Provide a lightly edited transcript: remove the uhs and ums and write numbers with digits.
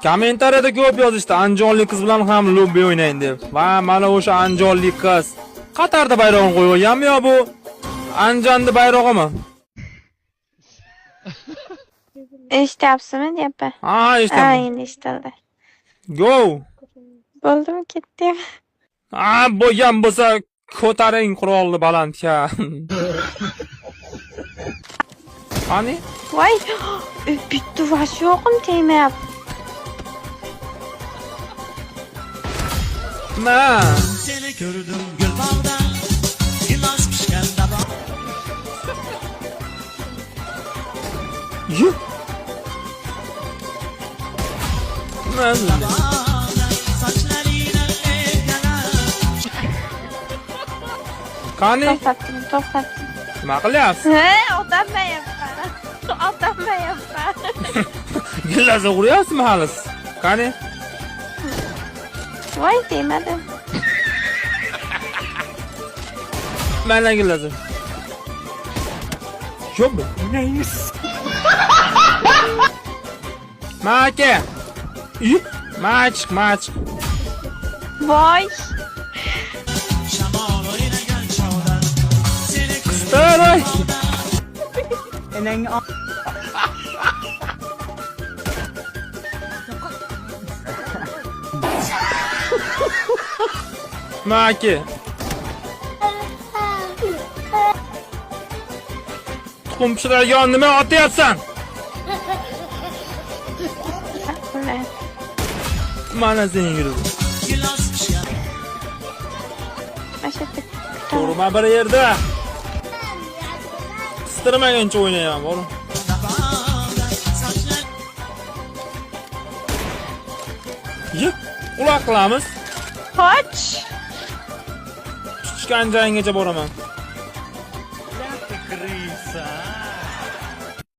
Kommentariyada ko'p yozishdi, andijonlik qiz bilan ham lobbi o'ynaying deb. Va mana o'sha andijonlik qiz Qatarda bayrog'ini qo'yib qo'yganmi yo bu Andijonda bayrog'imi? Eshityapsizmi deyapman. Ha, eshitaman. Endi eshitildi. Go. Bo'ldimi, ketdim. Bo'lgan bo'lsa ko'taring qurolni balandga. Qani? Voy, bitta vash yo'qim tegmayapti. Seni gördüm gül bağda, gilas pişken daba. Yuh. Nima? Saçlarıyla evlenen. Qani? To'xtatdim. Nima qilyapsiz? He, odammayapman. Odammayapman. Gillaza uryapsizmi hali? Qani? Voy, tegmadim. Mana gillaza. Yo'q. Neyis? Maka. Maç. Voy. Şamal oynayan çağda. Seni Staray. Enang Maki. Tuxum pishiradigan nima otyapsan? Mana sening yurib. gilas pişken. Mashaqat. Turma bir yerda. Qistirmaguncha o'ynayman, oğlum. Saçlar Yep, uloq qilamiz. Qoch. Tushgan joyingacha boraman. krisa.